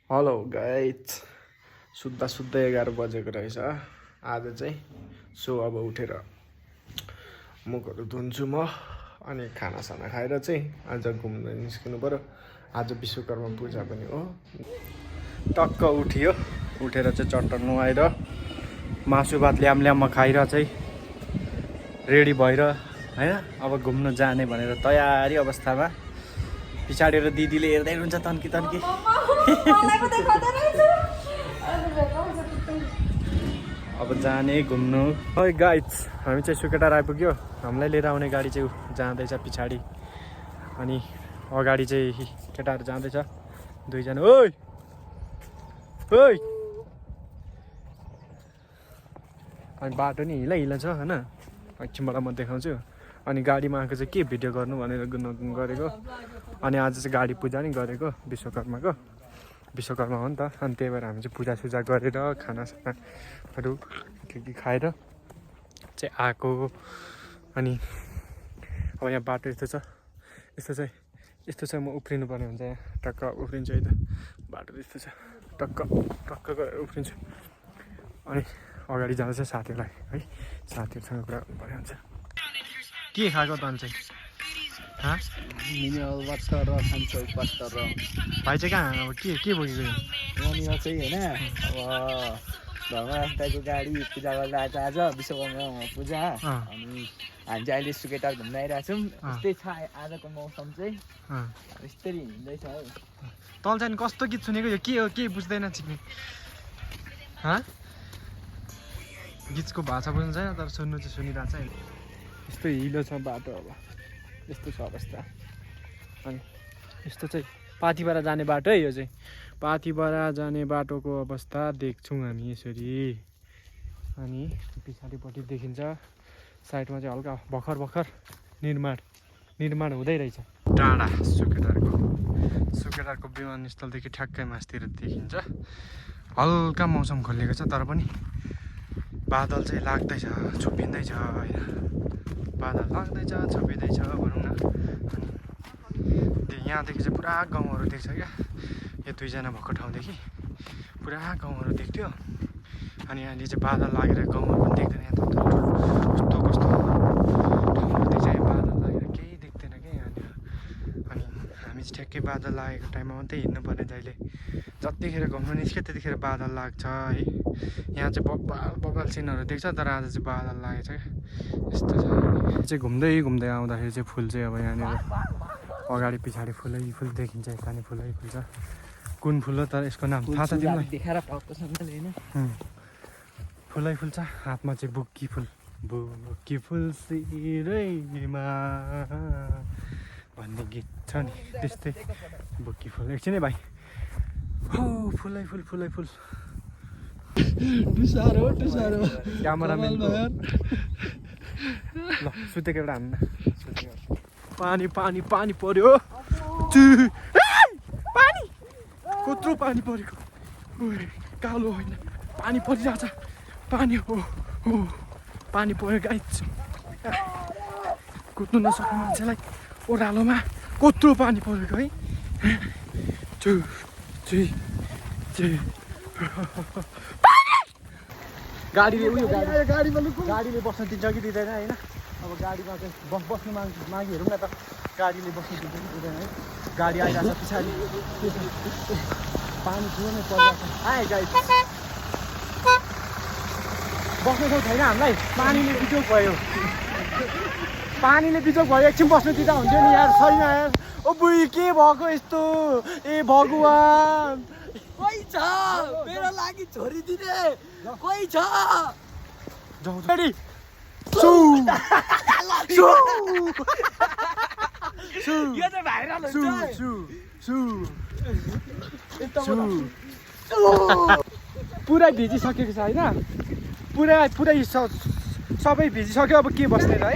Hello guys, सुत्दा 11 बजेको रहेछ। आज चाहिँ अब उठेर मुखहरू धुन्छु म, अनि खानासाना खाएर चाहिँ आज घुम्न निस्किनु पऱ्यो। आज विश्वकर्मा पूजा पनि हो। टक्क उठियो, उठेर चाहिँ चट्ट नुहाएर मासु भात ल्याममा खाएर चाहिँ रेडी भएर होइन अब घुम्न जाने भनेर तयारी अवस्थामा पछाडि दिदीले हेर्दै हुन्छ तन्की तन्की। अब जाने घुम्नु। है गाइज, हामी चाहिँ सुकेटार आइपुग्यो। हामीलाई लिएर आउने गाडी चाहिँ जाँदैछ पछाडि, अनि अगाडि चाहिँ केटाहरू जाँदैछ दुईजना। ओइ ओइ, अनि बाटो नि हिला छ होइन, एकछिनबाट म देखाउँछु। अनि गाडीमा आएको चाहिँ के भिडियो गर्नु भनेर गरेको। अनि आज चाहिँ गाडी पूजा नि गरेको विश्वकर्मा हो नि त। अनि त्यही भएर हामी चाहिँ पूजासुजा गरेर खानासानाहरू के खाएर चाहिँ आएको। अनि अब यहाँ बाटो यस्तो चाहिँ म उफ्रिनु पर्ने हुन्छ। यहाँ टक्क उफ्रिन्छु है त, बाटो यस्तो छ, टक्क गरेर उफ्रिन्छु। अनि अगाडि जाँदैछ साथीहरूलाई है, साथीहरूसँग कुरा गर्नुपर्ने हुन्छ। के खाएको त अनि चाहिँ मिनरल वाटर र खान्छ पास्ता र भाइ चाहिँ कहाँ अब के बोकेको यहाँनिर चाहिँ होइन। अब धर्मराष्ट्रको गाडी पूजा गरेर आएको आज विश्वकर्मा पूजा। अनि हामी चाहिँ अहिले सुकेटार घुम्न आइरहेको छौँ। यस्तै छ आजको मौसम चाहिँ, यस्तरी हिँड्दैछ हौ। तल चाहिँ कस्तो गीत सुनेको, यो के हो के बुझ्दैन चिक्ने। गीतको भाषा बुझ्नु छैन, तर सुन्नु चाहिँ सुनिरहेको छ। यस्तो हिलो छ बाटो, अब यस्तो छ अवस्था। अनि यस्तो चाहिँ पाथिपारा जाने बाटो है। यो चाहिँ पाथिपारा जाने बाटोको अवस्था देख्छौँ हामी यसरी। अनि पछाडिपट्टि देखिन्छ साइडमा चाहिँ हल्का भर्खर निर्माण हुँदै रहेछ। डाँडा सुकेटारको विमानस्थलदेखि ठ्याक्कै मासतिर देखिन्छ। हल्का मौसम खोलिएको छ, तर पनि बादल चाहिँ लाग्दैछ, छोपिँदैछ होइन। बादल लाग्दैछ, छोपिँदैछ भनौँ न। अनि यहाँदेखि चाहिँ पुरा गाउँहरू देख्छ क्या। यो दुईजना भएको ठाउँदेखि पुरा गाउँहरू देख्थ्यो। अनि अहिले चाहिँ बादल लागेर गाउँहरू पनि देख्दैन। यहाँ कस्तो ठाउँहरू देख्छ, यहाँ बादल लागेर केही देख्दैन क्या यहाँनिर। अनि हामी चाहिँ ठ्याक्कै बादल लागेको टाइममा मात्रै हिँड्नुपर्ने। जहिले जतिखेर घुम्नु निस्क्यो त्यतिखेर बादल लाग्छ है। यहाँ चाहिँ बब्बाल सिनहरू देख्छ, तर आज चाहिँ बादल लागेको छ क्या। यस्तो छ चाहिँ घुम्दै आउँदाखेरि चाहिँ फुल चाहिँ अब यहाँनिर अगाडि पछाडि फुलै फुल देखिन्छ। यता नि फुलै फुल छ। कुन फुल हो तर यसको नाम थाहा छ तिमीलाई? देखाएर होइन, फुलै फुल छ। हातमा चाहिँ बुक्की फुल सिरैमा भन्ने गीत छ नि, त्यस्तै बुक्की फुल। एकछिन है भाइ, हो फुलै फुल टुसारो क्यामेराम्यान ल सुतेको एउटा हान्न। पानी पर्यो, पानी कत्रो पानी परेको, कालो होइन पानी परिरहेछ। पानी हो पानी पर्यो गाइस। कुद्नु नसक्ने मान्छेलाई ओह्रालोमा कत्रो पानी परेको है। गाडीले बस्न दिन्छ कि दिँदैन होइन। अब गाडीमा चाहिँ बस्नु मागी हेरौँ न त, गाडीले बस्नु दिन्छ कि दिँदैन है। गाडी आइरहेको छ पछाडि, पानी ठुलो परिरहेको छ। आए गाइस, बस्नु ठाउँ छैन हामीलाई, पानीले बिजोग भयो। एकछिन बस्नु दिँदा हुन्थ्यो नि यार, छैन यार। ओ बुई के भएको यस्तो, ए भगवान कोही छ मेरो लागि छोडिदिने, कोही छ। रेडी यो चाहिँ भाइरल हुन्छ। पुरै भिजिसकेको छ होइन, पुरै सबै भिजिसक्यो। अब के बस्ने र है।